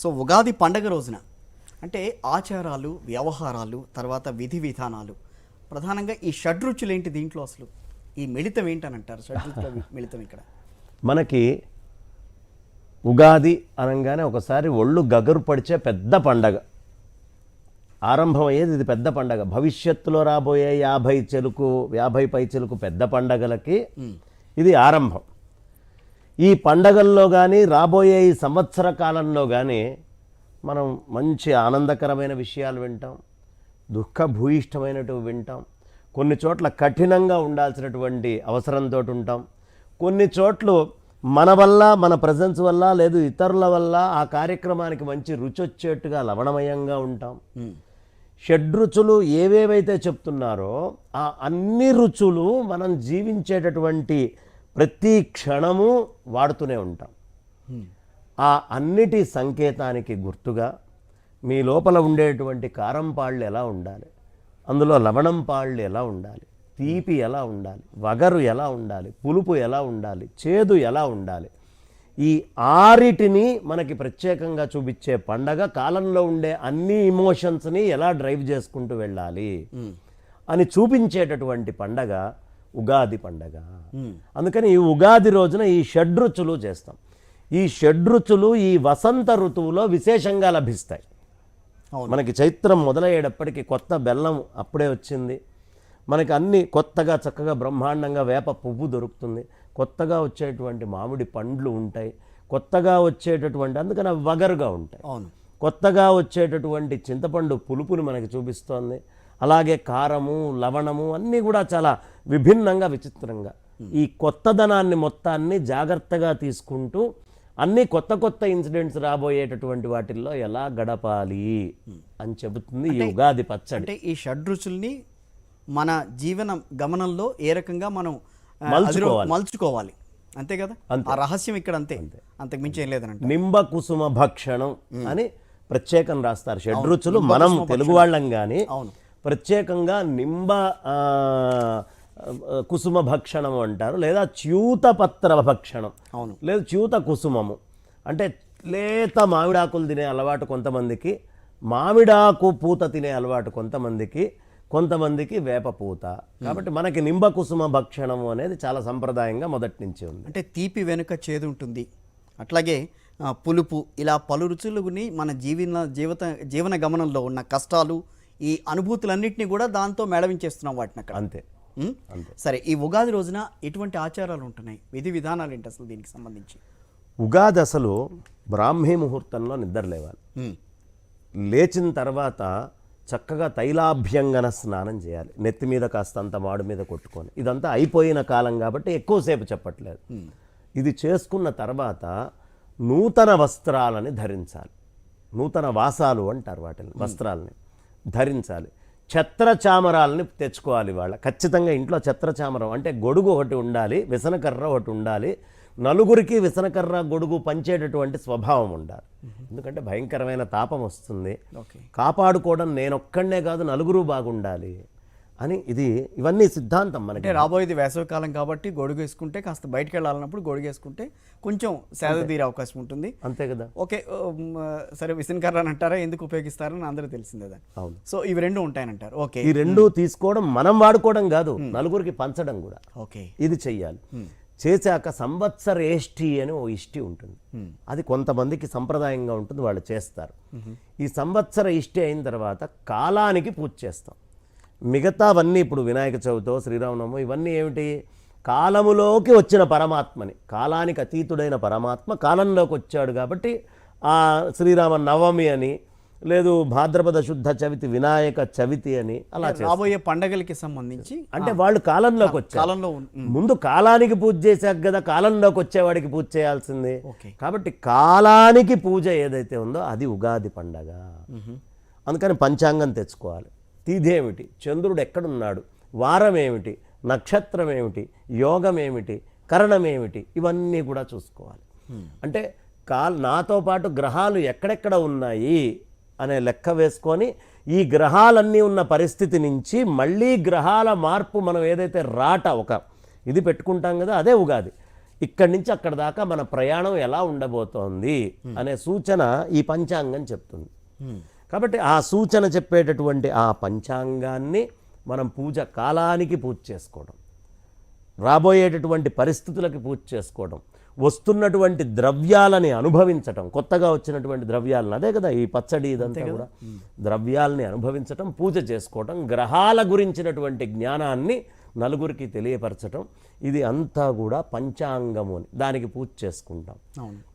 So Ugadi పండగ రోజున అంటే ఆచారాలు, వ్యవహారాలు, తర్వాత విధి విధానాలు, ప్రధానంగా ఈ షడ్రుచులు ఏంటి దీంట్లో అసలు ఈ మిళితం ఏంటని అంటారు? షడ్రుచుల మిళితం ఇక్కడ మనకి ఉగాది అనగానే ఒకసారి ఒళ్ళు గగరు పడిచే పెద్ద పండగ ఆరంభమయ్యేది. ఇది పెద్ద పండగ. భవిష్యత్తులో రాబోయే 50 పైచెలకు పెద్ద పండగలకి ఇది ఆరంభం. ఈ పండగల్లో కానీ రాబోయే ఈ సంవత్సర కాలంలో కానీ మనం మంచి ఆనందకరమైన విషయాలు వింటాం, దుఃఖభూయిష్టమైనటివి వింటాం, కొన్ని చోట్ల కఠినంగా ఉండాల్సినటువంటి అవసరంతో ఉంటాం, కొన్ని చోట్ల మన వల్ల మన ప్రజెన్స్ వల్ల లేదు ఇతరుల వల్ల ఆ కార్యక్రమానికి మంచి రుచి వచ్చేట్టుగా లవణమయంగా ఉంటాం. షడ్రుచులు ఏవేవైతే చెప్తున్నారో ఆ అన్ని రుచులు మనం జీవించేటటువంటి ప్రతి క్షణము వాడుతూనే ఉంటాం. ఆ అన్నిటి సంకేతానికి గుర్తుగా మీ లోపల ఉండేటువంటి కారం పాళ్ళు ఎలా ఉండాలి, అందులో లవణం పాళ్ళు ఎలా ఉండాలి, తీపి ఎలా ఉండాలి, వగరు ఎలా ఉండాలి, పులుపు ఎలా ఉండాలి, చేదు ఎలా ఉండాలి, ఈ ఆరిటిని మనకి ప్రత్యేకంగా చూపించే పండగ. కాలంలో ఉండే అన్ని ఇమోషన్స్ని ఎలా డ్రైవ్ చేసుకుంటూ వెళ్ళాలి అని చూపించేటటువంటి పండగ ఉగాది పండగ. అందుకని ఈ ఉగాది రోజున ఈ షడ్రుచులు చేస్తాం. ఈ షడ్రుచులు ఈ వసంత ఋతువులో విశేషంగా లభిస్తాయి. మనకి చైత్రం మొదలయ్యేటప్పటికి కొత్త బెల్లం అప్పుడే వచ్చింది, మనకి అన్ని కొత్తగా చక్కగా బ్రహ్మాండంగా వేప పువ్వు దొరుకుతుంది, కొత్తగా వచ్చేటువంటి మామిడి పండ్లు ఉంటాయి, కొత్తగా వచ్చేటటువంటి అందుకని అవి వగరుగా ఉంటాయి, కొత్తగా వచ్చేటటువంటి చింతపండు పులుపుని మనకి చూపిస్తోంది. అలాగే కారము, లవణము అన్నీ కూడా చాలా విభిన్నంగా విచిత్రంగా ఈ కొత్తదనాన్ని మొత్తాన్ని జాగ్రత్తగా తీసుకుంటూ అన్ని కొత్త కొత్త ఇన్సిడెంట్స్ రాబోయేటటువంటి వాటిల్లో ఎలా గడపాలి అని చెబుతుంది ఈ ఉగాది పచ్చడి. అంటే ఈ షడ్రుచుల్ని మన జీవన గమనంలో ఏ రకంగా మనం మలుచుకోవాలి, అంతే కదా? ఆ రహస్యం ఇక్కడ అంతే, అంతకు మించి ఏం లేదనంటే నింబ కుసుమ భక్షణం అని ప్రత్యేకం రాస్తారు షడ్రుచులు. మనం తెలుగు వాళ్ళం కానీ ప్రత్యేకంగా నింబ కుసుమ భక్షణము అంటారు, లేదా చ్యూతపత్ర భక్షణం, లేదా చ్యూత కుసుమము. అంటే లేత మామిడాకులు తినే అలవాటు కొంతమందికి, మామిడాకు పూత తినే అలవాటు కొంతమందికి వేప పూత. కాబట్టి మనకి నింబ కుసుమ భక్షణము అనేది చాలా సంప్రదాయంగా మొదటి నుంచి ఉంది. అంటే తీపి వెనుక చేదు ఉంటుంది, అట్లాగే పులుపు, ఇలా పలు రుచులని మన జీవన గమనంలో ఉన్న కష్టాలు, ఈ అనుభూతులన్నింటినీ కూడా దాంతో మేళవించేస్తున్నాం వాటిని అక్కడ. అంతే. సరే, ఈ ఉగాది రోజున ఎటువంటి ఆచారాలు ఉంటున్నాయి, విధి విధానాలు ఏంటి అసలు దీనికి సంబంధించి? ఉగాది అసలు బ్రాహ్మీ ముహూర్తంలో నిద్ర లేవాలి. లేచిన తర్వాత చక్కగా తైలాభ్యంగన స్నానం చేయాలి, నెత్తి మీద కాస్తంత మాడు మీద కొట్టుకొని. ఇదంతా అయిపోయిన కాలం కాబట్టి ఎక్కువసేపు చెప్పట్లేదు. ఇది చేసుకున్న తర్వాత నూతన వస్త్రాలని ధరించాలి. నూతన వాసాలు అంటారు వాటిని, వస్త్రాలని ధరించాలి. ఛత్రచామరాలని తెచ్చుకోవాలి. ఖచ్చితంగా ఇంట్లో ఛత్రచామరం అంటే గొడుగు ఒకటి ఉండాలి, విసనకర్ర ఒకటి ఉండాలి. నలుగురికి విసనకర్ర గొడుగు పంచేటటువంటి స్వభావం ఉండాలి. ఎందుకంటే భయంకరమైన తాపం వస్తుంది, కాపాడుకోవడం నేనొక్కడనే కాదు నలుగురు బాగుండాలి అని ఇవన్నీ సిద్ధాంతం. మనకి రాబోయేది వేసవికాలం కాబట్టి గొడుగు వేసుకుంటే, కాస్త బయటకు వెళ్ళాలన్నప్పుడు గొడుగు వేసుకుంటే కొంచెం సేద తీరే అవకాశం ఉంటుంది, అంతే కదా? ఓకే, సరే. విసనకర్ర అని అంటారా, ఎందుకు ఉపయోగిస్తారని అందరూ తెలిసిందే. అవును. సో ఇవి రెండు ఉంటాయనంటారు. ఓకే, ఈ రెండు తీసుకోవడం మనం వాడుకోవడం కాదు, నలుగురికి పంచడం కూడా. ఓకే, ఇది చెయ్యాలి. చేశాక సంవత్సర ఏష్టి అని ఓ ఇష్టి ఉంటుంది, అది కొంతమందికి సంప్రదాయంగా ఉంటుంది, వాళ్ళు చేస్తారు. ఈ సంవత్సర ఇష్టి అయిన తర్వాత కాలానికి పూజ చేస్తాం. మిగతావన్నీ ఇప్పుడు వినాయక చవితో, శ్రీరామనవమి, ఇవన్నీ ఏమిటి? కాలములోకి వచ్చిన పరమాత్మని, కాలానికి అతీతుడైన పరమాత్మ కాలంలోకి వచ్చాడు కాబట్టి ఆ శ్రీరామ నవమి అని, లేదు భాద్రపద శుద్ధ చవితి వినాయక చవితి అని, అలా రాబోయే పండగలకి సంబంధించి అంటే వాళ్ళు కాలంలోకి వచ్చారు. ముందు కాలానికి పూజ చేశాక కదా కాలంలోకి వచ్చేవాడికి పూజ చేయాల్సిందే. కాబట్టి కాలానికి పూజ ఏదైతే ఉందో అది ఉగాది పండగ. అందుకని పంచాంగం తెచ్చుకోవాలి. తిథి ఏమిటి, చంద్రుడు ఎక్కడున్నాడు, వారం ఏమిటి, నక్షత్రం ఏమిటి, యోగం ఏమిటి, కరణం ఏమిటి, ఇవన్నీ కూడా చూసుకోవాలి. అంటే నాతో పాటు గ్రహాలు ఎక్కడెక్కడ ఉన్నాయి అనే లెక్క వేసుకొని ఈ గ్రహాలన్నీ ఉన్న పరిస్థితి నుంచి మళ్ళీ గ్రహాల మార్పు మనం ఏదైతే ఒక ఇది పెట్టుకుంటాం కదా, అదే ఉగాది. ఇక్కడి నుంచి అక్కడ దాకా మన ప్రయాణం ఎలా ఉండబోతోంది అనే సూచన ఈ పంచాంగం చెప్తుంది. కాబట్టి ఆ సూచన చెప్పేటటువంటి ఆ పంచాంగాన్ని మనం పూజ కాలానికి పూజ చేసుకోవడం, రాబోయేటటువంటి పరిస్థితులకి పూజ చేసుకోవడం, వస్తున్నటువంటి ద్రవ్యాలని అనుభవించటం, కొత్తగా వచ్చినటువంటి ద్రవ్యాలను, అదే కదా ఈ పచ్చడి ఇదంతా కూడా ద్రవ్యాలని అనుభవించటం, పూజ చేసుకోవటం, గ్రహాల గురించినటువంటి జ్ఞానాన్ని నలుగురికి తెలియపరచటం, ఇది అంతా కూడా పంచాంగము అని దానికి పూజ చేసుకుంటాం.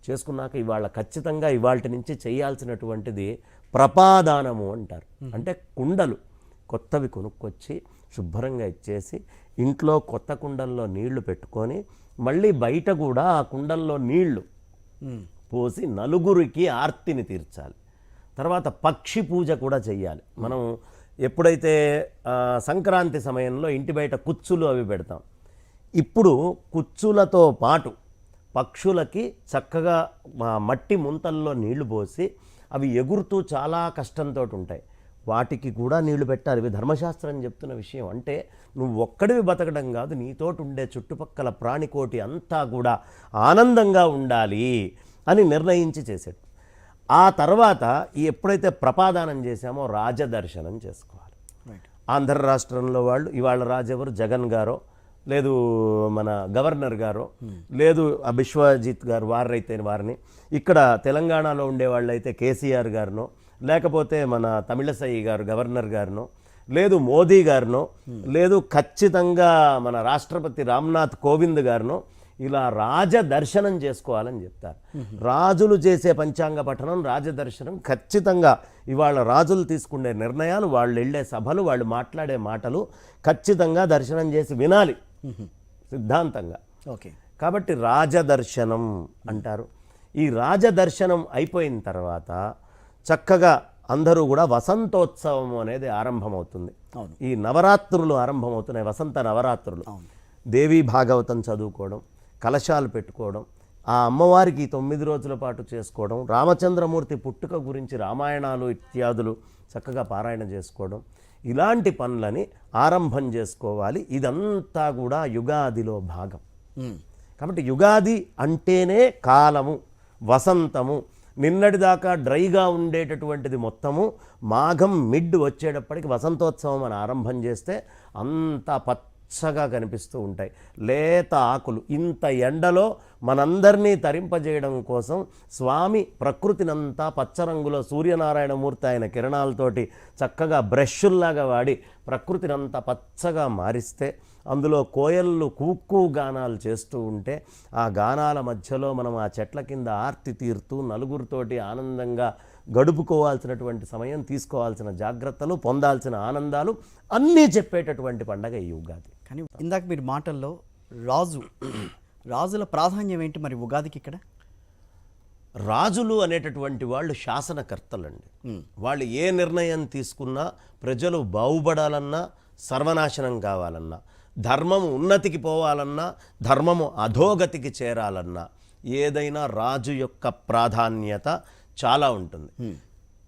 చేసుకున్నాక ఇవాళ ఖచ్చితంగా ఇవాళ నుంచి చేయాల్సినటువంటిది ప్రపాదానము అంటారు. అంటే కుండలు కొత్తవి కొనుక్కొచ్చి శుభ్రంగా ఇచ్చేసి ఇంట్లో కొత్త కుండల్లో నీళ్లు పెట్టుకొని మళ్ళీ బయట కూడా ఆ కుండల్లో నీళ్లు పోసి నలుగురికి ఆర్తిని తీర్చాలి. తర్వాత పక్షి పూజ కూడా చెయ్యాలి. మనం ఎప్పుడైతే సంక్రాంతి సమయంలో ఇంటి బయట కుచ్చులు అవి పెడతాం, ఇప్పుడు కుచ్చులతో పాటు పక్షులకి చక్కగా మట్టి ముంతల్లో నీళ్లు పోసి అవి ఎగురుతూ చాలా కష్టంతో ఉంటాయి, వాటికి కూడా నీళ్లు పెట్టాలి. ఇవి ధర్మశాస్త్రం చెప్తున్న విషయం. అంటే నువ్వు ఒక్కడివి బతకడం కాదు, నీతోటి ఉండే చుట్టుపక్కల ప్రాణికోటి అంతా కూడా ఆనందంగా ఉండాలి అని నిర్ణయించి చేశాడు. ఆ తర్వాత ఎప్పుడైతే ప్రపాదానం చేశామో రాజదర్శనం చేసుకోవాలి. ఆంధ్ర రాష్ట్రంలో వాళ్ళు ఇవాళ రాజెవరు, జగన్ గారో లేదు మన గవర్నర్ గారో లేదు బిశ్వజిత్ గారు, వారైతే వారిని, ఇక్కడ తెలంగాణలో ఉండేవాళ్ళైతే కేసీఆర్ గారినో లేకపోతే మన తమిళసై గారు గవర్నర్ గారినో లేదు మోదీ గారినో లేదు ఖచ్చితంగా మన రాష్ట్రపతి రామ్నాథ్ కోవింద్ గారినో ఇలా రాజదర్శనం చేసుకోవాలని చెప్తారు. రాజులు చేసే పంచాంగ పఠనం, రాజదర్శనం ఖచ్చితంగా ఇవాళ రాజులు తీసుకునే నిర్ణయాలు, వాళ్ళు వెళ్ళే సభలు, వాళ్ళు మాట్లాడే మాటలు ఖచ్చితంగా దర్శనం చేసి వినాలి సిద్ధాంతంగా. ఓకే, కాబట్టి రాజదర్శనం అంటారు. ఈ రాజదర్శనం అయిపోయిన తర్వాత చక్కగా అందరూ కూడా వసంతోత్సవం అనేది ఆరంభమవుతుంది. ఈ నవరాత్రులు ఆరంభమవుతున్నాయి, వసంత నవరాత్రులు. దేవీ భాగవతం చదువుకోవడం, కలశాలు పెట్టుకోవడం, ఆ అమ్మవారికి 9 రోజుల పాటు చేసుకోవడం, రామచంద్రమూర్తి పుట్టుక గురించి రామాయణాలు ఇత్యాదులు చక్కగా పారాయణ చేసుకోవడం, ఇలాంటి పనులని ఆరంభం చేసుకోవాలి. ఇదంతా కూడా యుగాదిలో భాగం. కాబట్టి యుగాది అంటేనే కాలము, వసంతము. నిన్నటిదాకా డ్రైగా ఉండేటటువంటిది మొత్తము మాఘం మిడ్ వచ్చేటప్పటికి వసంతోత్సవం అని ఆరంభం చేస్తే అంతా పచ్చగా కనిపిస్తూ ఉంటాయి లేత ఆకులు. ఇంత ఎండలో మనందరినీ తరింపజేయడం కోసం స్వామి ప్రకృతినంతా పచ్చరంగులో సూర్యనారాయణమూర్తి ఆయన కిరణాలతోటి చక్కగా బ్రష్ల్లాగా వాడి ప్రకృతినంతా పచ్చగా మారిస్తే, అందులో కోయళ్ళు కూక్కు గానాలు చేస్తూ ఉంటే ఆ గానాల మధ్యలో మనం ఆ చెట్ల కింద ఆర్తి తీరుతూ నలుగురితోటి ఆనందంగా గడుపుకోవాల్సినటువంటి సమయం, తీసుకోవాల్సిన జాగ్రత్తలు, పొందాల్సిన ఆనందాలు అన్నీ చెప్పేటటువంటి పండగ ఈ ఉగాది. కానీ ఇందాక మీరు మాటల్లో రాజుల ప్రాధాన్యం ఏంటి మరి ఉగాదికి ఇక్కడ? రాజులు అనేటటువంటి వాళ్ళు శాసనకర్తలండి. వాళ్ళు ఏ నిర్ణయం తీసుకున్నా ప్రజలు బాగుపడాలన్నా, సర్వనాశనం కావాలన్నా, ధర్మము ఉన్నతికి పోవాలన్నా, ధర్మము అధోగతికి చేరాలన్నా ఏదైనా రాజు యొక్క ప్రాధాన్యత చాలా ఉంటుంది.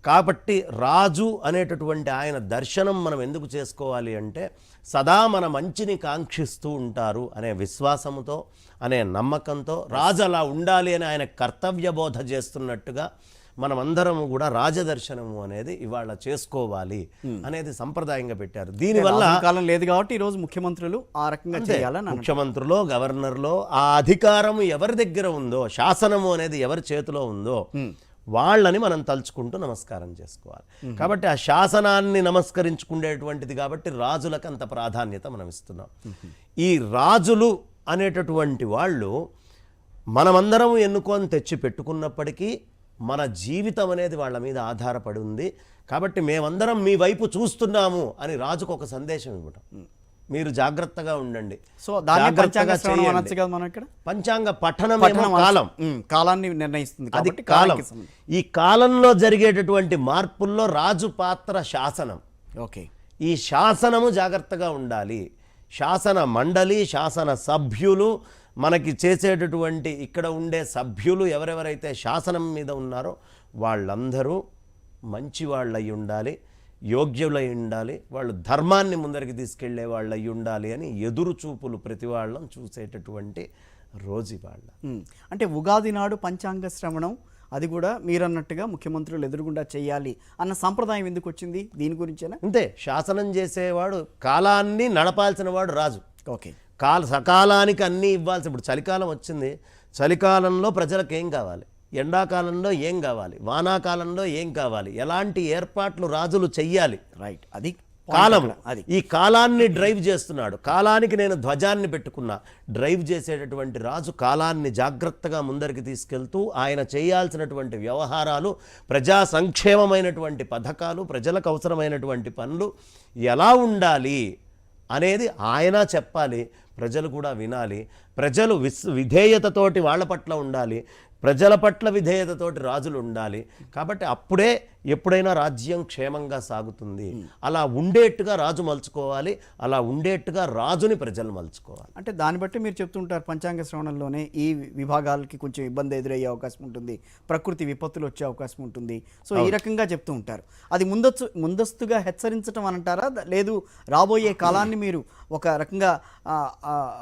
కాబట్టి రాజు అనేటటువంటి ఆయన దర్శనం మనం ఎందుకు చేసుకోవాలి అంటే, సదా మన మంచిని కాంక్షిస్తూ ఉంటారు అనే విశ్వాసంతో, అనే నమ్మకంతో రాజు అలా ఉండాలి అని ఆయన కర్తవ్యబోధ చేస్తున్నట్టుగా మనమందరము కూడా రాజదర్శనము అనేది ఇవాళ చేసుకోవాలి అనేది సంప్రదాయంగా పెట్టారు. దీనివల్ల కాలం లేదు కాబట్టి ఈరోజు ముఖ్యమంత్రులు ఆ రకంగా చేయాలని, ముఖ్యమంత్రులు, గవర్నర్లో ఆ అధికారం ఎవరి దగ్గర ఉందో, శాసనము అనేది ఎవరి చేతిలో ఉందో వాళ్ళని మనం తలుచుకుంటూ నమస్కారం చేసుకోవాలి. కాబట్టి ఆ శాసనాన్ని నమస్కరించుకునేటువంటిది కాబట్టి రాజులకు అంత ప్రాధాన్యత మనం ఇస్తున్నాం. ఈ రాజులు అనేటటువంటి వాళ్ళు మనమందరం ఎన్నుకొని తెచ్చి పెట్టుకున్నప్పటికీ మన జీవితం అనేది వాళ్ళ మీద ఆధారపడి ఉంది. కాబట్టి మేమందరం మీ వైపు చూస్తున్నాము అని రాజుకు ఒక సందేశం ఇవ్వటం, మీరు జాగ్రత్తగా ఉండండి. సో పంచాంగ పఠనం కాలాన్ని నిర్ణయిస్తుంది, అది కాలం. ఈ కాలంలో జరిగేటటువంటి మార్పుల్లో రాజు పాత్ర శాసనం. ఓకే, ఈ శాసనము జాగ్రత్తగా ఉండాలి. శాసన మండలి, శాసన సభ్యులు, మనకి చేసేటటువంటి ఇక్కడ ఉండే సభ్యులు ఎవరెవరైతే శాసనం మీద ఉన్నారో వాళ్ళందరూ మంచి వాళ్ళు అయి ఉండాలి, యోగ్యులై ఉండాలి, వాళ్ళు ధర్మాన్ని ముందరికి తీసుకెళ్లే వాళ్ళు అయి ఉండాలి అని ఎదురు చూపులు ప్రతి వాళ్ళం చూసేటటువంటి రోజు ఇవాళ. అంటే ఉగాది నాడు పంచాంగ శ్రవణం అది కూడా మీరన్నట్టుగా ముఖ్యమంత్రులు ఎదురుగుండా చేయాలి అన్న సంప్రదాయం ఎందుకు వచ్చింది? దీని గురించేనా? అంతే, శాసనం చేసేవాడు, కాలాన్ని నడపాల్సిన వాడు రాజు. ఓకే, సకాలానికి అన్నీ ఇవ్వాల్సి. ఇప్పుడు చలికాలం వచ్చింది, చలికాలంలో ప్రజలకు ఏం కావాలి, ఎండాకాలంలో ఏం కావాలి, వానాకాలంలో ఏం కావాలి, ఎలాంటి ఏర్పాట్లు రాజులు చెయ్యాలి. రైట్, అది కాలం. ఈ కాలాన్ని డ్రైవ్ చేస్తున్నాడు. కాలానికి నేను ధ్వజాన్ని పెట్టుకున్నా. డ్రైవ్ చేసేటటువంటి రాజు కాలాన్ని జాగ్రత్తగా ముందరికి తీసుకెళ్తూ ఆయన చేయాల్సినటువంటి వ్యవహారాలు, ప్రజా సంక్షేమమైనటువంటి పథకాలు, ప్రజలకు అవసరమైనటువంటి పనులు ఎలా ఉండాలి అనేది ఆయన చెప్పాలి, ప్రజలు కూడా వినాలి. ప్రజలు విధేయతతోటి వాళ్ళ పట్ల ఉండాలి, ప్రజల పట్ల విధేయతతోటి రాజులు ఉండాలి. కాబట్టి అప్పుడే ఎప్పుడైనా రాజ్యం క్షేమంగా సాగుతుంది. అలా ఉండేట్టుగా రాజు మలుచుకోవాలి, అలా ఉండేట్టుగా రాజుని ప్రజలు మలుచుకోవాలి. అంటే దాన్ని బట్టి మీరు చెప్తుంటారు పంచాంగ శ్రవణంలోనే ఈ విభాగాలకి కొంచెం ఇబ్బంది ఎదురయ్యే అవకాశం ఉంటుంది, ప్రకృతి విపత్తులు వచ్చే అవకాశం ఉంటుంది. సో ఈ రకంగా చెప్తూ ఉంటారు. అది ముందస్తుగా హెచ్చరించడం అని అంటారా, లేదు రాబోయే కాలాన్ని మీరు ఒక రకంగా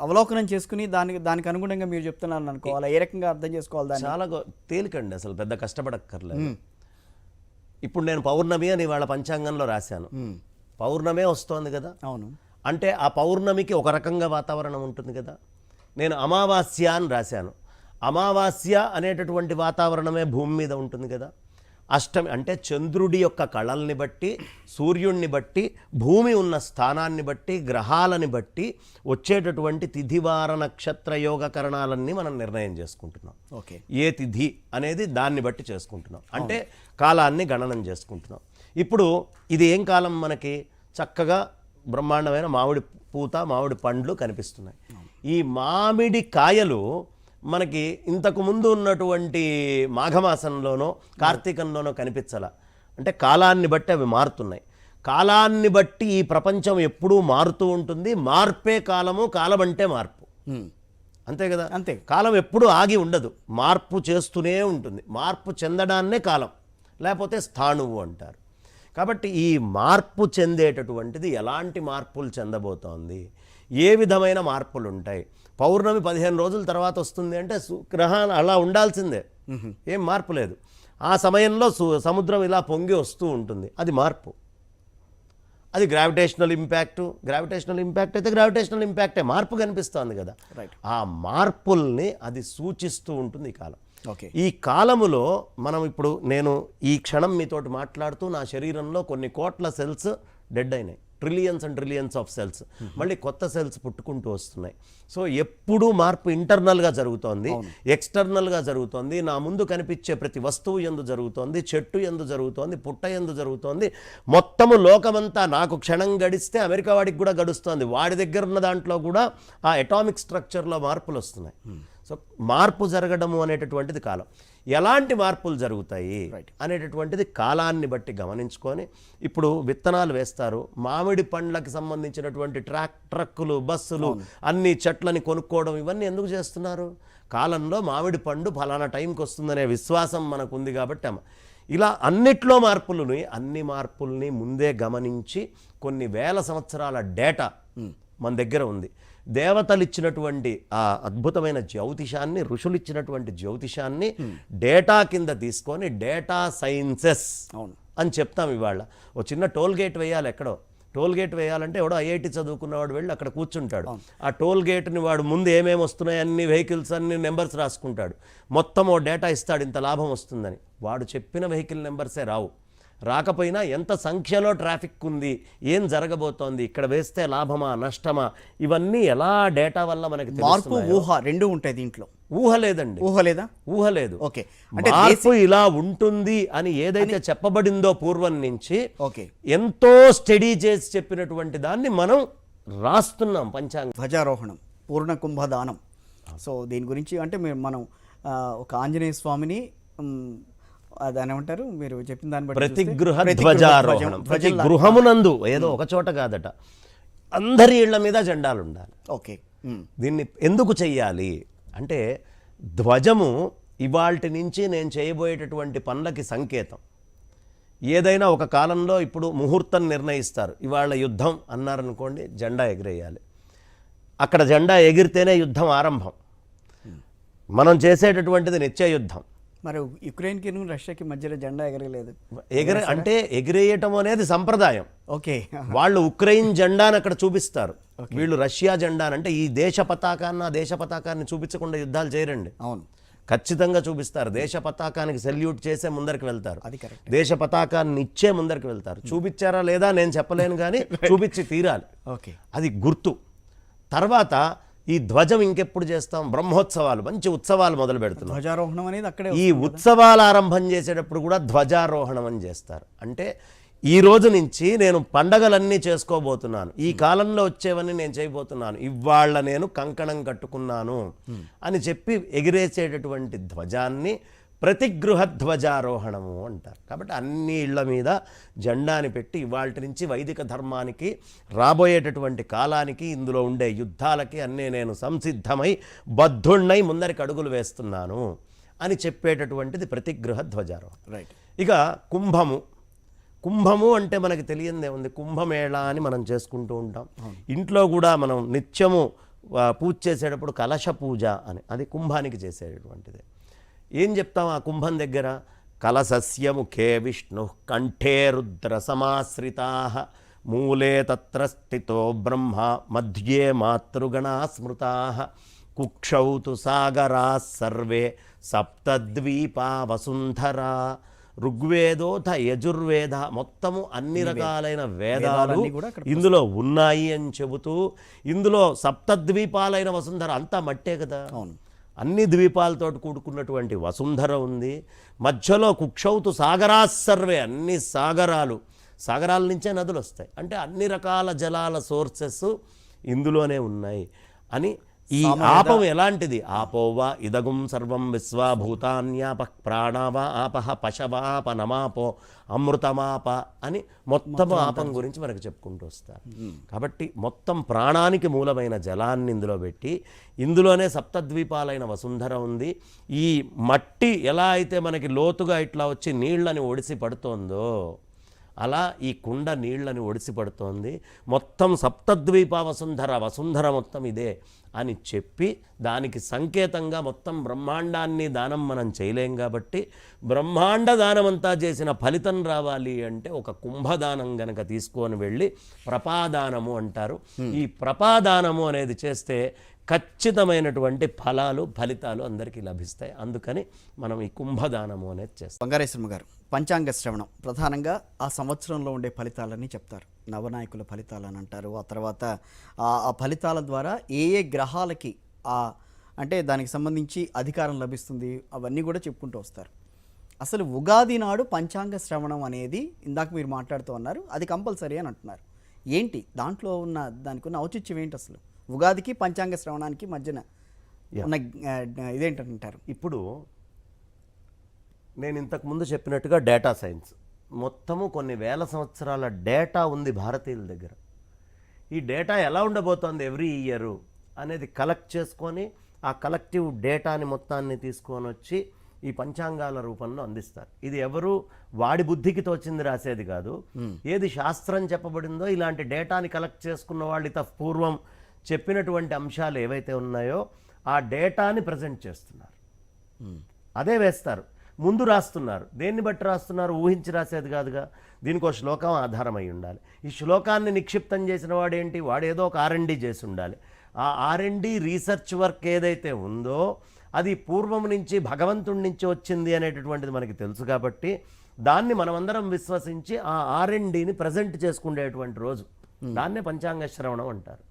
అవలోకనం చేసుకుని దానికి అనుగుణంగా మీరు చెప్తున్నారని అనుకోవాలా? ఏ రకంగా అర్థం చేసుకోవాలి దాన్ని? చాలా తేలికండి, అసలు పెద్ద కష్టపడక్కర్లేదు. ఇప్పుడు నేను పౌర్ణమి అని వాళ్ళ పంచాంగంలో రాశాను. పౌర్ణమే వస్తోంది కదా. అవును. అంటే ఆ పౌర్ణమికి ఒక రకంగా వాతావరణం ఉంటుంది కదా. నేను అమావాస్య అని రాశాను. అమావాస్య అనేటటువంటి వాతావరణమే భూమి మీద ఉంటుంది కదా. అష్టమి అంటే చంద్రుడి యొక్క కళల్ని బట్టి, సూర్యుడిని బట్టి, భూమి ఉన్న స్థానాన్ని బట్టి, గ్రహాలని బట్టి వచ్చేటటువంటి తిథివార నక్షత్ర యోగకరణాలన్నీ మనం నిర్ణయం చేసుకుంటున్నాం. ఓకే, ఏ తిథి అనేది దాన్ని బట్టి చేసుకుంటున్నాం. అంటే కాలాన్ని గణనం చేసుకుంటున్నాం. ఇప్పుడు ఇది ఏం కాలం మనకి? చక్కగా బ్రహ్మాండమైన మామిడి పూత, మామిడి పండ్లు కనిపిస్తున్నాయి. ఈ మామిడి కాయలు మనకి ఇంతకు ముందు ఉన్నటువంటి మాఘమాసంలోనో కార్తీకంలోనో కనిపించాల. అంటే కాలాన్ని బట్టి అవి మారుతున్నాయి. కాలాన్ని బట్టి ఈ ప్రపంచం ఎప్పుడూ మారుతూ ఉంటుంది. మార్పే కాలము, కాలం అంటే మార్పు. అంతే కదా. అంతే, కాలం ఎప్పుడూ ఆగి ఉండదు, మార్పు చేస్తూనే ఉంటుంది. మార్పు చెందడాన్నే కాలం, లేకపోతే స్థాణువు అంటారు. కాబట్టి ఈ మార్పు చెందేటటువంటిది ఎలాంటి మార్పులు చెందబోతోంది, ఏ విధమైన మార్పులు ఉంటాయి. పౌర్ణమి 15 రోజుల తర్వాత వస్తుంది అంటే గ్రహాలు అలా ఉండాల్సిందే, ఏం మార్పు లేదు. ఆ సమయంలో సముద్రం ఇలా పొంగి వస్తూ ఉంటుంది, అది మార్పు. అది గ్రావిటేషనల్ ఇంపాక్ట్ అయితే గ్రావిటేషనల్ ఇంపాక్టే, మార్పు కనిపిస్తోంది కదా. ఆ మార్పుల్ని అది సూచిస్తూ ఉంటుంది ఈ కాలం. ఈ కాలములో మనం ఇప్పుడు నేను ఈ క్షణం మీతోటి మాట్లాడుతూ నా శరీరంలో కొన్ని కోట్ల సెల్స్ డెడ్ అయినాయి, trillions and trillions of cells. మళ్ళీ కొత్త సెల్స్ పుట్టుకుంటూ వస్తున్నాయి. సో ఎప్పుడూ మార్పు ఇంటర్నల్గా జరుగుతోంది, ఎక్స్టర్నల్గా జరుగుతోంది. నా ముందు కనిపించే ప్రతి వస్తువు యందు జరుగుతోంది, చెట్టు యందు జరుగుతోంది, పుట్ట యందు జరుగుతోంది. మొత్తము లోకమంతా నాకు క్షణం గడిస్తే అమెరికా వాడికి కూడా గడుస్తోంది. వాడి దగ్గర ఉన్న దాంట్లో కూడా ఆ అటామిక్ స్ట్రక్చర్లో మార్పులు వస్తున్నాయి. సో మార్పు జరగడము అనేటటువంటిది కాలం. ఎలాంటి మార్పులు జరుగుతాయి అనేటటువంటిది కాలాన్ని బట్టి గమనించుకొని ఇప్పుడు విత్తనాలు వేస్తారు. మామిడి పండ్లకి సంబంధించినటువంటి ట్రక్కులు, బస్సులు, అన్ని చెట్లని కొనుక్కోవడం, ఇవన్నీ ఎందుకు చేస్తున్నారు? కాలంలో మామిడి పండు ఫలానా టైంకి వస్తుందనే విశ్వాసం మనకు ఉంది కాబట్టి. ఇలా అన్నిట్లో అన్ని మార్పుల్ని ముందే గమనించి కొన్ని వేల సంవత్సరాల డేటా మన దగ్గర ఉంది. దేవతలు ఇచ్చినటువంటి ఆ అద్భుతమైన జ్యోతిషాన్ని, ఋషులు ఇచ్చినటువంటి జ్యోతిషాన్ని డేటా కింద తీసుకొని డేటా సైన్సెస్ అని చెప్తాం. ఇవాళ ఓ చిన్న టోల్ గేట్ వేయాలి, ఎక్కడో టోల్ గేట్ వేయాలంటే ఎవడో ఐఐటి చదువుకున్నవాడు వెళ్ళి అక్కడ కూర్చుంటాడు. ఆ టోల్ గేట్ని వాడు ముందు ఏమేమి వస్తున్నాయి అన్ని వెహికల్స్ అన్ని నెంబర్స్ రాసుకుంటాడు. మొత్తం ఓ డేటా ఇస్తాడు, ఇంత లాభం వస్తుందని. వాడు చెప్పిన వెహికల్ నెంబర్సే రావు. రాకపోయినా ఎంత సంఖ్యలో ట్రాఫిక్ ఉంది, ఏం జరగబోతోంది, ఇక్కడ వేస్తే లాభమా నష్టమా, ఇవన్నీ ఎలా డేటా వల్ల మనకి మార్పు, ఊహ రెండు ఉంటాయి దీంట్లో. ఊహ లేదండి, ఊహ లేదు. ఓకే, అంటే మార్పు ఇలా ఉంటుంది అని ఏదైతే చెప్పబడిందో పూర్వం నుంచి ఎంతో స్టడీ చేసి చెప్పినటువంటి దాన్ని మనం రాస్తున్నాం. పంచాంగం, ధ్వజారోహణం, పూర్ణ కుంభదానం. సో దీని గురించి అంటే మనం ఒక ఆంజనేయ స్వామిని దాని ఏమంటారు మీరు చెప్పిన దాన్ని బట్టి ప్రతిగృహ ధ్వజారోహణం. ప్రతి గృహమునందు ఏదో ఒక చోట కాదట, అందరి ఇళ్ల మీద జెండాలు ఉండాలి. ఓకే, దీన్ని ఎందుకు చెయ్యాలి అంటే ధ్వజము ఇవాల్టి నుంచి నేను చేయబోయేటటువంటి పనులకి సంకేతం. ఏదైనా ఒక కాలంలో ఇప్పుడు ముహూర్తం నిర్ణయిస్తారు. ఇవాళ యుద్ధం అన్నారనుకోండి, జెండా ఎగిరేయాలి. అక్కడ జెండా ఎగిరితేనే యుద్ధం ఆరంభం. మనం చేసేటటువంటిది నిత్య యుద్ధం. మరి యుక్రెయిన్కి రష్యాకి మధ్యలో జెండా ఎగరలేదు. అంటే ఎగిరేయటం అనేది సంప్రదాయం. ఓకే, వాళ్ళు ఉక్రెయిన్ జెండాను అక్కడ చూపిస్తారు, వీళ్ళు రష్యా జెండాను. అంటే ఈ దేశ పతాకాన్ని ఆ దేశ పతాకాన్ని చూపించకుండా యుద్ధాలు చేయరండి. అవును, ఖచ్చితంగా చూపిస్తారు. దేశ పతాకానికి సెల్యూట్ చేసే ముందరికి వెళ్తారు, అది కరెక్ట్. దేశ పతాకాన్ని ఇచ్చే ముందరికి వెళ్తారు. చూపించారా లేదా నేను చెప్పలేను, కానీ చూపించి తీరాలి. ఓకే, అది గుర్తు. తర్వాత ఈ ధ్వజం ఇంకెప్పుడు చేస్తాం? బ్రహ్మోత్సవాలు, మంచి ఉత్సవాలు మొదలు పెడుతున్నాం. ధ్వజారోహణం అనేది అక్కడే. ఈ ఉత్సవాల ఆరంభం చేసేటప్పుడు కూడా ధ్వజారోహణం అని చేస్తారు. అంటే ఈ రోజు నుంచి నేను పండగలన్నీ చేసుకోబోతున్నాను, ఈ కాలంలో వచ్చేవన్నీ నేను చేయబోతున్నాను, ఇవాళ నేను కంకణం కట్టుకున్నాను అని చెప్పి ఎగిరేసేటటువంటి ధ్వజాన్ని ప్రతిగృహ ధ్వజారోహణము అంటారు. కాబట్టి అన్ని ఇళ్ల మీద జెండాని పెట్టి ఇవాళ నుంచి వైదిక ధర్మానికి, రాబోయేటటువంటి కాలానికి, ఇందులో ఉండే యుద్ధాలకి అన్నీ నేను సంసిద్ధమై బద్ధుణ్ణై ముందరికి అడుగులు వేస్తున్నాను అని చెప్పేటటువంటిది ప్రతిగృహ ధ్వజారోహణం. రైట్. ఇక కుంభము అంటే మనకి తెలియందే ఉంది. కుంభమేళ అని మనం చేసుకుంటూ ఉంటాం. ఇంట్లో కూడా మనం నిత్యము పూజ చేసేటప్పుడు కలశ పూజ అని, అది కుంభానికి చేసేటటువంటిది. ఏం చెప్తాం ఆ కుంభం దగ్గర? కలశస్య ముఖే విష్ణు కంఠే రుద్ర సమాశ్రితా మూలే తత్ర స్థితో బ్రహ్మ మధ్యే మాతృగణా స్మృతా కుక్షౌ తు సాగరా సర్వే సప్తద్వీపా వసుంధరా. ఋగ్వేదోథ యజుర్వేద, మొత్తము అన్ని రకాలైన వేదాలు ఇందులో ఉన్నాయి అని చెబుతూ, ఇందులో సప్తద్వీపాలైన వసుంధర అంతా మట్టే కదా, అన్ని ద్వీపాలతో కూడుకున్నటువంటి వసుంధర ఉంది. మధ్యలో కుక్షౌతు సాగరా సర్వే, అన్ని సాగరాల నుంచే నదులు వస్తాయి. అంటే అన్ని రకాల జలాల సోర్సెస్ ఇందులోనే ఉన్నాయి అని. ఈ ఆపం ఎలాంటిది? ఆపోవా ఇదగుం సర్వం విశ్వభూతాన్యాప ప్రాణావా ఆపహ పశవాప నమాపో అమృతమాప అని మొత్తం ఆపం గురించి మనకు చెప్పుకుంటూ వస్తారు. కాబట్టి మొత్తం ప్రాణానికి మూలమైన జలాన్ని ఇందులో పెట్టి, ఇందులోనే సప్తద్వీపాలైన వసుంధర ఉంది. ఈ మట్టి ఎలా అయితే మనకి లోతుగా ఇట్లా వచ్చి నీళ్ళని ఒడిసి పడుతోందో, అలా ఈ కుండ నీళ్ళని ఒడిసి పడుతోంది. మొత్తం సప్తద్వీప వసుంధర మొత్తం ఇదే అని చెప్పి, దానికి సంకేతంగా మొత్తం బ్రహ్మాండాన్ని దానం మనం చేయలేం కాబట్టి, బ్రహ్మాండ దానం అంతా చేసిన ఫలితం రావాలి అంటే ఒక కుంభదానం గనక తీసుకొని వెళ్ళి ప్రపాదానము అంటారు. ఈ ప్రపాదానము అనేది చేస్తే ఖచ్చితమైనటువంటి ఫలితాలు అందరికీ లభిస్తాయి. అందుకని మనం ఈ కుంభదానము అనేది చేస్తాం. బంగారేశ్వరమ్మ గారు, పంచాంగ శ్రవణం ప్రధానంగా ఆ సంవత్సరంలో ఉండే ఫలితాలని చెప్తారు, నవనాయకుల ఫలితాలని అంటారు. ఆ తర్వాత ఆ ఫలితాల ద్వారా ఏ ఏ గ్రహాలకి అంటే దానికి సంబంధించి అధికారం లభిస్తుంది, అవన్నీ కూడా చెప్పుకుంటూ వస్తారు. అసలు ఉగాది నాడు పంచాంగ శ్రవణం అనేది ఇందాక మీరు మాట్లాడుతూ ఉన్నారు, అది కంపల్సరీ అని అంటున్నారు. ఏంటి దాంట్లో ఉన్న దానికి ఉన్న ఔచిత్యం ఏంటి? అసలు ఉగాదికి పంచాంగ శ్రవణానికి మధ్యన ఉన్న ఇదేంటంటారు? ఇప్పుడు నేను ఇంతకుముందు చెప్పినట్టుగా డేటా సైన్స్ మొత్తము కొన్ని వేల సంవత్సరాల డేటా ఉంది భారతీయుల దగ్గర. ఈ డేటా ఎలా ఉండబోతోంది ఎవ్రీ ఇయర్ అనేది కలెక్ట్ చేసుకొని, ఆ కలెక్టివ్ డేటాని మొత్తాన్ని తీసుకొని వచ్చి ఈ పంచాంగాల రూపంలో అందిస్తారు. ఇది ఎవరు వాడి బుద్ధికి తోచింది రాసేది కాదు. ఏది శాస్త్రం చెప్పబడిందో ఇలాంటి డేటాని కలెక్ట్ చేసుకున్న వాళ్ళు పూర్వం చెప్పినటువంటి అంశాలు ఏవైతే ఉన్నాయో ఆ డేటాని ప్రజెంట్ చేస్తున్నారు, అదే వేస్తారు. ముందు రాస్తున్నారు, దేన్ని బట్టి రాస్తున్నారు? ఊహించి రాసేది కాదుగా. దీనికి ఒక శ్లోకం ఆధారమై ఉండాలి. ఈ శ్లోకాన్ని నిక్షిప్తం చేసిన వాడేంటి? వాడు ఏదో ఒక R&D చేసి ఉండాలి. ఆ R&D రీసెర్చ్ వర్క్ ఏదైతే ఉందో అది పూర్వం నుంచి భగవంతుడి నుంచి వచ్చింది అనేటటువంటిది మనకి తెలుసు. కాబట్టి దాన్ని మనమందరం విశ్వసించి ఆ R&Dని ప్రజెంట్ చేసుకునేటువంటి రోజు, దాన్నే పంచాంగ శ్రవణం అంటారు.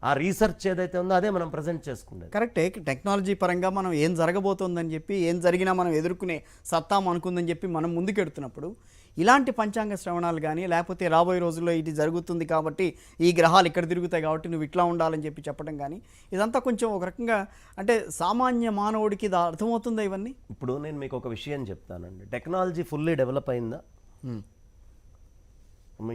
ఆ రీసెర్చ్ ఏదైతే ఉందో అదే మనం ప్రజెంట్ చేసుకునేది. కరెక్టే. టెక్నాలజీ పరంగా మనం ఏం జరగబోతోందని చెప్పి, ఏం జరిగినా మనం ఎదుర్కొనే సత్తాం అనుకుందని చెప్పి మనం ముందుకెడుతున్నప్పుడు ఇలాంటి పంచాంగ శ్రవణాలు కానీ, లేకపోతే రాబోయే రోజుల్లో ఇది జరుగుతుంది కాబట్టి ఈ గ్రహాలు ఇక్కడ తిరుగుతాయి కాబట్టి నువ్వు ఇట్లా ఉండాలని చెప్పి చెప్పడం కానీ, ఇదంతా కొంచెం ఒక రకంగా అంటే సామాన్య మానవుడికి ఇది అర్థమవుతుందా ఇవన్నీ? ఇప్పుడు నేను మీకు ఒక విషయం చెప్తానండి. టెక్నాలజీ ఫుల్లీ డెవలప్ అయిందా?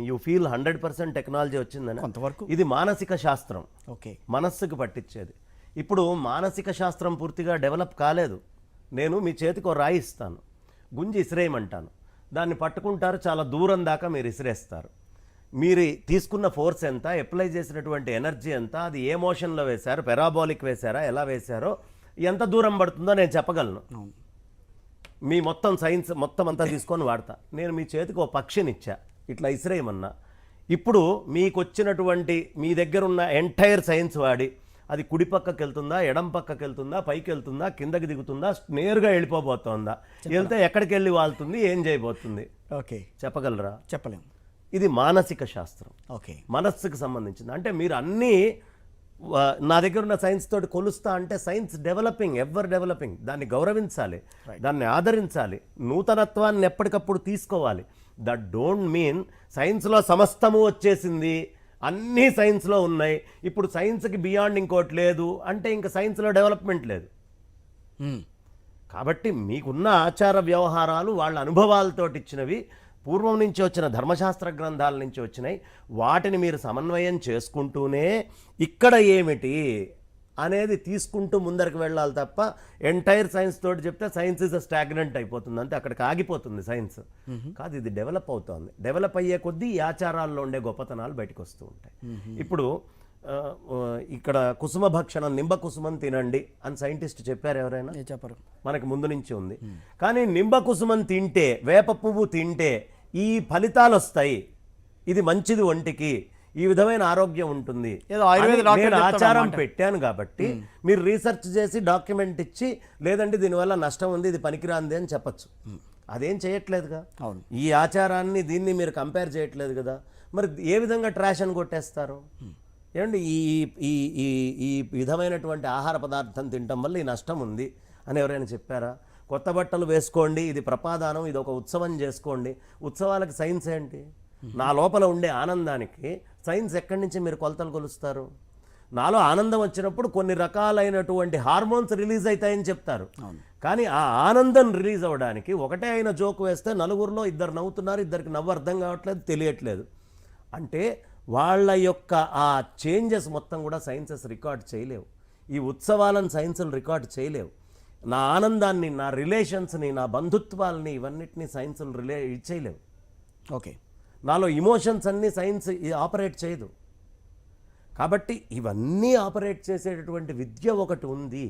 యూ ఫీల్ 100% టెక్నాలజీ వచ్చిందని? కొంతవరకు. ఇది మానసిక శాస్త్రం, ఓకే, మనస్సుకు పట్టించేది. ఇప్పుడు మానసిక శాస్త్రం పూర్తిగా డెవలప్ కాలేదు. నేను మీ చేతికి రాయి ఇస్తాను, గుంజి ఇసిరేయమంటాను, దాన్ని పట్టుకుంటారు, చాలా దూరం దాకా మీరు ఇసిరేస్తారు. మీరు తీసుకున్న ఫోర్స్ ఎంత, అప్లై చేసినటువంటి ఎనర్జీ ఎంత, అది ఏ మోషన్లో వేశారు, పెరాబోలిక్ వేశారా, ఎలా వేశారో ఎంత దూరం పడుతుందో నేను చెప్పగలను. అవును. మీ మొత్తం సైన్స్ మొత్తం అంతా తీసుకొని వాడతా. నేను మీ చేతికి ఒక పక్షినిచ్చా, ఇట్లా ఇసిరేయమన్నా. ఇప్పుడు మీకు వచ్చినటువంటి మీ దగ్గర ఉన్న ఎంటైర్ సైన్స్ వాడి అది కుడి పక్కకి వెళ్తుందా, ఎడం పక్కకి వెళ్తుందా, పైకి వెళ్తుందా, కిందకి దిగుతుందా, నేరుగా వెళ్ళిపోబోతోందా, వెళ్తే ఎక్కడికి వెళ్ళి వాళ్తుంది, ఏం చేయబోతుంది, ఓకే, చెప్పగలరా? చెప్పలేము. ఇది మానసిక శాస్త్రం, ఓకే, మనస్సుకు సంబంధించింది. అంటే మీరు అన్నీ నా దగ్గర ఉన్న సైన్స్ తోటి కొలుస్తా అంటే సైన్స్ డెవలపింగ్, ఎవర్ డెవలపింగ్. దాన్ని గౌరవించాలి, దాన్ని ఆదరించాలి, నూతనత్వాన్ని ఎప్పటికప్పుడు తీసుకోవాలి. దట్ డోంట్ మీన్ సైన్స్లో సమస్తము వచ్చేసింది, అన్నీ సైన్స్లో ఉన్నాయి, ఇప్పుడు సైన్స్కి బియాండ్ ఇంకోటి లేదు అంటే ఇంకా సైన్స్లో డెవలప్మెంట్ లేదు. కాబట్టి మీకున్న ఆచార వ్యవహారాలు వాళ్ళ అనుభవాలతోటి ఇచ్చినవి, పూర్వం నుంచి వచ్చిన ధర్మశాస్త్ర గ్రంథాల నుంచి వచ్చినాయి. వాటిని మీరు సమన్వయం చేసుకుంటూనే ఇక్కడ ఏమిటి అనేది తీసుకుంటూ ముందరికి వెళ్ళాలి తప్ప ఎంటైర్ సైన్స్ తోటి చెప్తే సైన్స్ ఇస్ స్టాగ్నెంట్ అయిపోతుంది, అంతే, అక్కడికి ఆగిపోతుంది సైన్స్. కాదు, ఇది డెవలప్ అవుతోంది. డెవలప్ అయ్యే కొద్దీ ఈ ఆచారాల్లో ఉండే గొప్పతనాలు బయటకు వస్తూ ఉంటాయి. ఇప్పుడు ఇక్కడ కుసుమ భక్షణం, నింబ కుసుమం తినండి అని సైంటిస్ట్ చెప్పారు ఎవరైనా? చెప్పరు, మనకి ముందు నుంచి ఉంది. కానీ నింబ కుసుమం తింటే, వేప పువ్వు తింటే ఈ ఫలితాలు వస్తాయి, ఇది మంచిది ఒంటికి, ఈ విధమైన ఆరోగ్యం ఉంటుంది, నేను ఆచారం పెట్టాను కాబట్టి మీరు రీసెర్చ్ చేసి డాక్యుమెంట్ ఇచ్చి లేదంటే దీనివల్ల నష్టం ఉంది, ఇది పనికిరాంది అని చెప్పచ్చు. అదేం చేయట్లేదుగా. ఈ ఆచారాన్ని దీన్ని మీరు కంపేర్ చేయట్లేదు కదా. మరి ఏ విధంగా ట్రాష్ అని కొట్టేస్తారు? ఏమండి, ఈ ఈ ఈ ఈ విధమైనటువంటి ఆహార పదార్థం తినటం వల్ల ఈ నష్టం ఉంది అని ఎవరైనా చెప్పారా? కొత్త బట్టలు వేసుకోండి, ఇది ప్రపాదానం, ఇది ఒక ఉత్సవం చేసుకోండి. ఉత్సవాలకు సైన్స్ ఏంటి? నా లోపల ఉండే ఆనందానికి సైన్స్ ఎక్కడి నుంచి మీరు కొలతలు కొలుస్తారు? నాలో ఆనందం వచ్చినప్పుడు కొన్ని రకాలైనటువంటి హార్మోన్స్ రిలీజ్ అవుతాయని చెప్తారు. కానీ ఆ ఆనందం రిలీజ్ అవ్వడానికి ఒకటే అయిన జోక్ వేస్తే నలుగురిలో ఇద్దరు నవ్వుతున్నారు, ఇద్దరికి నవ్వు అర్థం కావట్లేదు, తెలియట్లేదు. అంటే వాళ్ళ యొక్క ఆ చేంజెస్ మొత్తం కూడా సైన్సెస్ రికార్డ్ చేయలేవు. ఈ ఉత్సవాలను సైన్సులు రికార్డ్ చేయలేవు. నా ఆనందాన్ని, నా రిలేషన్స్ని, నా బంధుత్వాలని, ఇవన్నిటినీ సైన్సులు చేయలేవు. ఓకే, నాలో ఇమోషన్స్ అన్నీ సైన్స్ ఆపరేట్ చేయదు. కాబట్టి ఇవన్నీ ఆపరేట్ చేసేటటువంటి విద్య ఒకటి ఉంది.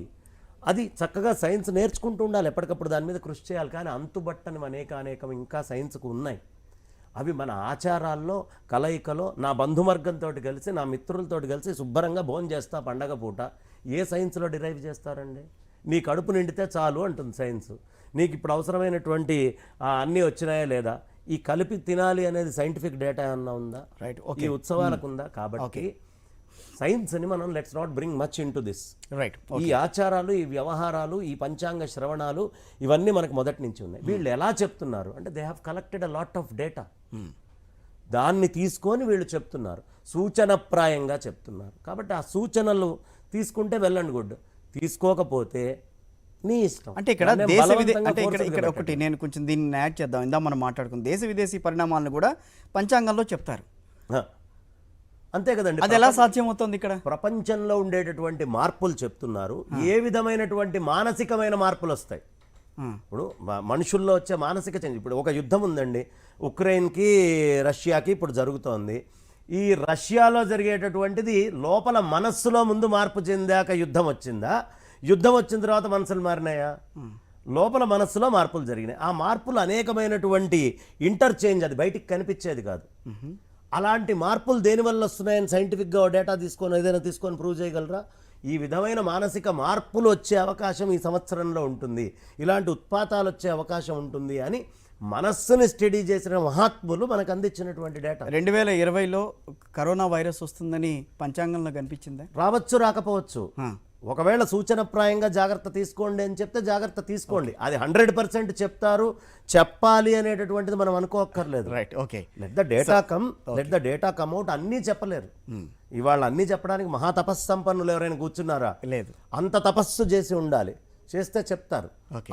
అది చక్కగా సైన్స్ నేర్చుకుంటూ ఉండాలి, ఎప్పటికప్పుడు దాని మీద కృషి చేయాలి. కానీ అంతుబట్టని అనేకం ఇంకా సైన్స్కు ఉన్నాయి. అవి మన ఆచారాల్లో కలయికలో నా బంధువర్గంతో కలిసి, నా మిత్రులతో కలిసి శుభ్రంగా భోజనం చేస్తా పండగ పూట. ఏ సైన్స్లో డిరైవ్ చేస్తారండి? నీ కడుపు నిండితే చాలు అంటుంది సైన్స్. నీకు ఇప్పుడు అవసరమైనటువంటి అన్నీ వచ్చినాయా లేదా? ఈ కలిపి తినాలి అనేది సైంటిఫిక్ డేటా ఏమన్నా ఉందా? రైట్, ఈ ఉత్సవాలకు ఉందా? కాబట్టి సైన్స్ని మనం let's not bring much in to this. Right, ఈ ఆచారాలు, ఈ వ్యవహారాలు, ఈ పంచాంగ శ్రవణాలు ఇవన్నీ మనకు మొదటి నుంచి ఉన్నాయి. వీళ్ళు ఎలా చెప్తున్నారు అంటే they have collected a lot of data. దాన్ని తీసుకొని వీళ్ళు చెప్తున్నారు, సూచనప్రాయంగా చెప్తున్నారు. కాబట్టి ఆ సూచనలు తీసుకుంటే వెళ్ళండి గుడ్, తీసుకోకపోతే నీ ఇష్టం. అంటే ఇక్కడ ఇక్కడ ఒకటి నేను కొంచెం దీన్ని యాడ్ చేద్దాం. ఇందా మనం మాట్లాడుకున్నాం, దేశ విదేశీ పరిణామాలను కూడా పంచాంగంలో చెప్తారు. అంతే కదండి. అది ఎలా సాధ్యమవుతుంది? ఇక్కడ ప్రపంచంలో ఉండేటటువంటి మార్పులు చెప్తున్నారు. ఏ విధమైనటువంటి మానసికమైన మార్పులు వస్తాయి? ఇప్పుడు మనుషుల్లో వచ్చే మానసిక చేంజ్. ఇప్పుడు ఒక యుద్ధం ఉందండి, ఉక్రెయిన్కి రష్యాకి ఇప్పుడు జరుగుతోంది. ఈ రష్యాలో జరిగేటటువంటిది లోపల మనస్సులో ముందు మార్పు చెందాక యుద్ధం వచ్చిందా? యుద్ధం వచ్చిన తర్వాత మనసులు మారినాయా? లోపల మనస్సులో మార్పులు జరిగినాయి. ఆ మార్పులు అనేకమైనటువంటి ఇంటర్చేంజ్, అది బయటికి కనిపించేది కాదు. అలాంటి మార్పులు దేనివల్ల వస్తున్నాయని సైంటిఫిక్గా డేటా తీసుకొని ఏదైనా తీసుకొని ప్రూవ్ చేయగలరా? ఈ విధమైన మానసిక మార్పులు వచ్చే అవకాశం ఈ సంవత్సరంలో ఉంటుంది, ఇలాంటి ఉత్పాతాలు వచ్చే అవకాశం ఉంటుంది అని మనస్సుని స్టడీ చేసిన మహాత్ములు మనకు అందించినటువంటి డేటా. 2020లో కరోనా వైరస్ వస్తుందని పంచాంగంలో కనిపించిందా? రావచ్చు, రాకపోవచ్చు. ఒకవేళ సూచనప్రాయంగా జాగ్రత్త తీసుకోండి అని చెప్తే జాగ్రత్త తీసుకోండి. అది 100% చెప్తారు, చెప్పాలి అనేటటువంటిది మనం అనుకోక్కర్లేదు. Right, okay. Let the data come out. అన్నీ చెప్పలేరు. ఇవాళ అన్నీ చెప్పడానికి మహా తపస్సంపన్నులు ఎవరైనా కూర్చున్నారా? లేదు. అంత తపస్సు చేసి ఉండాలి, చేస్తే చెప్తారు.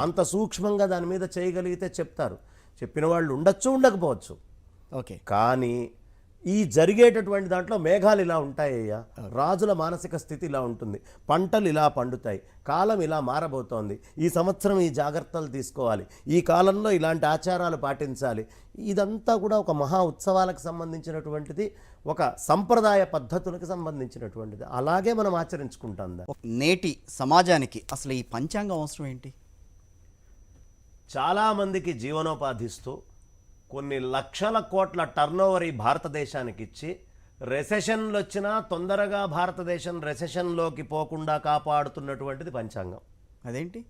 అంత సూక్ష్మంగా దాని మీద చేయగలిగితే చెప్తారు. చెప్పిన వాళ్ళు ఉండొచ్చు, ఉండకపోవచ్చు. ఓకే. కానీ ఈ జరిగేటటువంటి దాంట్లో మేఘాలు ఇలా ఉంటాయ్యా, రాజుల మానసిక స్థితి ఇలా ఉంటుంది, పంటలు ఇలా పండుతాయి, కాలం ఇలా మారబోతోంది, ఈ సంవత్సరం ఈ జాగ్రత్తలు తీసుకోవాలి, ఈ కాలంలో ఇలాంటి ఆచారాలు పాటించాలి. ఇదంతా కూడా ఒక మహా ఉత్సవాలకు సంబంధించినటువంటిది, ఒక సంప్రదాయ పద్ధతులకు సంబంధించినటువంటిది. అలాగే మనం ఆచరించుకుంటాం. నేటి సమాజానికి అసలు ఈ పంచాంగం అవసరం ఏంటి? చాలామందికి జీవనోపాధిస్తూ కొన్ని లక్షల కోట్ల టర్నోవర్ ఈ భారతదేశానికి ఇచ్చి రెసెషన్లు వచ్చినా తొందరగా భారతదేశం రెసెషన్లోకి పోకుండా కాపాడుతున్నటువంటిది పంచాంగం. అదేంటి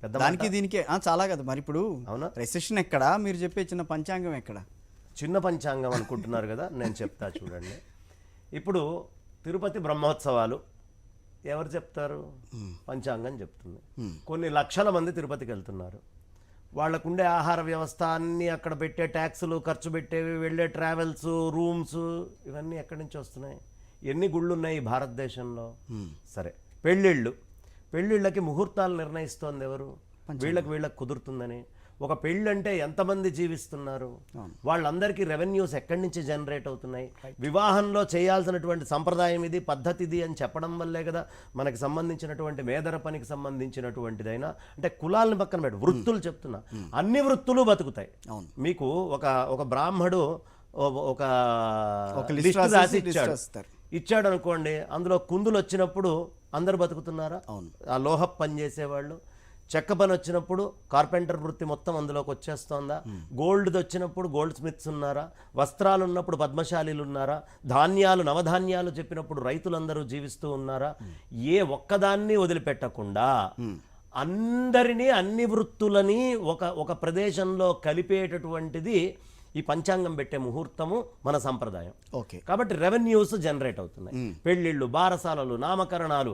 పెద్ద దానికి దీనికి చాలా కదా మరి. ఇప్పుడు అవునా, రెసెషన్ ఎక్కడా, మీరు చెప్పే చిన్న పంచాంగం ఎక్కడా? చిన్న పంచాంగం అనుకుంటున్నారు కదా, నేను చెప్తా చూడండి. ఇప్పుడు తిరుపతి బ్రహ్మోత్సవాలు ఎవరు చెప్తారు? పంచాంగం చెప్తుంది. కొన్ని లక్షల మంది తిరుపతికి వెళ్తున్నారు. వాళ్ళకుండే ఆహార వ్యవస్థ అన్నీ, అక్కడ పెట్టే ట్యాక్సులు, ఖర్చు పెట్టేవి, వెళ్ళే ట్రావెల్స్, రూమ్స్, ఇవన్నీ ఎక్కడి నుంచి వస్తున్నాయి? ఎన్ని గుళ్ళు ఉన్నాయి ఈ భారతదేశంలో? సరే, పెళ్ళిళ్ళకి ముహూర్తాలు నిర్ణయిస్తోంది ఎవరు? వీళ్ళకి కుదురుతుందని. ఒక పెళ్ళి అంటే ఎంతమంది జీవిస్తున్నారు? వాళ్ళందరికీ రెవెన్యూస్ ఎక్కడి నుంచి జనరేట్ అవుతున్నాయి? వివాహంలో చేయాల్సినటువంటి సంప్రదాయం ఇది, పద్ధతి ఇది అని చెప్పడం వల్లే కదా మనకి సంబంధించినటువంటి మేదర పనికి సంబంధించినటువంటిదైనా, అంటే కులాలను పక్కన పెట్టి వృత్తులు చెప్తున్నా, అన్ని వృత్తులు బతుకుతాయి. మీకు ఒక బ్రాహ్మడు ఒక లిస్ట్ రాసి ఇచ్చాడు అనుకోండి, అందులో కుందులు వచ్చినప్పుడు అందరు బతుకుతున్నారా? ఆ లోహ పని చేసేవాళ్ళు, చెక్క పని వచ్చినప్పుడు కార్పెంటర్ వృత్తి మొత్తం అందులోకి వచ్చేస్తోందా? గోల్డ్ది వచ్చినప్పుడు గోల్డ్ స్మిత్స్ ఉన్నారా? వస్త్రాలు ఉన్నప్పుడు పద్మశాలీలు ఉన్నారా? ధాన్యాలు, నవధాన్యాలు చెప్పినప్పుడు రైతులందరూ జీవిస్తూ ఉన్నారా? ఏ ఒక్కదాన్ని వదిలిపెట్టకుండా అందరినీ, అన్ని వృత్తులని ఒక ప్రదేశంలో కలిపేటటువంటిది ఈ పంచాంగం పెట్టే ముహూర్తము, మన సంప్రదాయం. ఓకే, కాబట్టి రెవెన్యూస్ జనరేట్ అవుతున్నాయి. పెళ్ళిళ్ళు, బారసాలలు, నామకరణాలు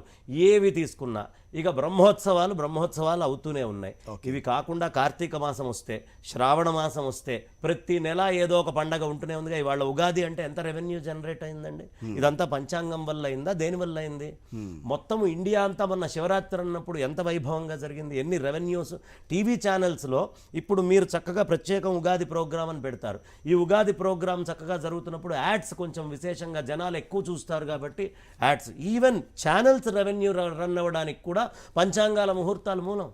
ఏవి తీసుకున్నా, ఇక బ్రహ్మోత్సవాలు అవుతూనే ఉన్నాయి. ఇవి కాకుండా కార్తీక మాసం వస్తే, శ్రావణ మాసం వస్తే, ప్రతి నెల ఏదో ఒక పండగ ఉంటూనే ఉందిగా. ఇవాళ ఉగాది అంటే ఎంత రెవెన్యూ జనరేట్ అయిందండి? ఇదంతా పంచాంగం వల్ల అయిందా, దేని వల్ల అయింది? మొత్తం ఇండియా అంతా మొన్న శివరాత్రి అన్నప్పుడు ఎంత వైభవంగా జరిగింది, ఎన్ని రెవెన్యూస్. టీవీ ఛానల్స్లో ఇప్పుడు మీరు చక్కగా ప్రత్యేకం ఉగాది ప్రోగ్రామ్ అని పెడతారు. ఈ ఉగాది ప్రోగ్రామ్ చక్కగా జరుగుతున్నప్పుడు యాడ్స్ కొంచెం విశేషంగా జనాలు ఎక్కువ చూస్తారు కాబట్టి ads. Even channels revenue run అవ్వడానికి కూడా పంచాంగాల ముహూర్తాలు మూలం.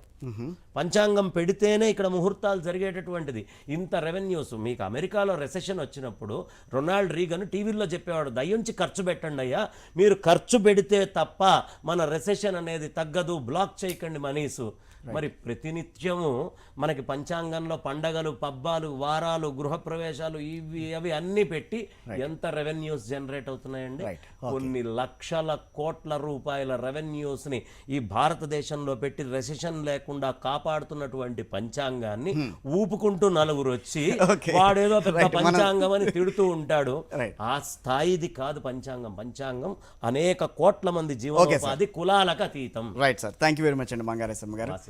పంచాంగం పెడితేనే ఇక్కడ ముహూర్తాలు జరిగేటటువంటిది. ఇంత రెవెన్యూస్. మీకు అమెరికాలో రెసెషన్ వచ్చినప్పుడు రొనాల్డ్ రీగన్ టీవీల్లో చెప్పేవాడు, దయ్యుంచి ఖర్చు పెట్టండి అయ్యా, మీరు ఖర్చు పెడితే తప్ప మన రెసెషన్ అనేది తగ్గదు, బ్లాక్ చేయకండి మనీసు. మరి ప్రతినిత్యము మనకి పంచాంగంలో పండగలు, పబ్బాలు, వారాలు, గృహప్రవేశాలు, ఇవి అవి అన్నీ పెట్టి ఎంత రెవెన్యూస్ జనరేట్ అవుతున్నాయండి? కొన్ని లక్షల కోట్ల రూపాయల రెవెన్యూస్ ని ఈ భారతదేశంలో పెట్టి రెసెషన్ లేకుండా కాపాడుతున్నటువంటి పంచాంగాన్ని ఊపుకుంటూ నలుగురు వచ్చి వాడేదో పెద్ద పంచాంగం అని తిడుతూ ఉంటాడు. ఆ స్థాయిది కాదు పంచాంగం. పంచాంగం అనేక కోట్ల మంది జీవనోపాధి, కులాలకు అతీతం. Right sir, thank you very much అండి బంగారేశం గారు.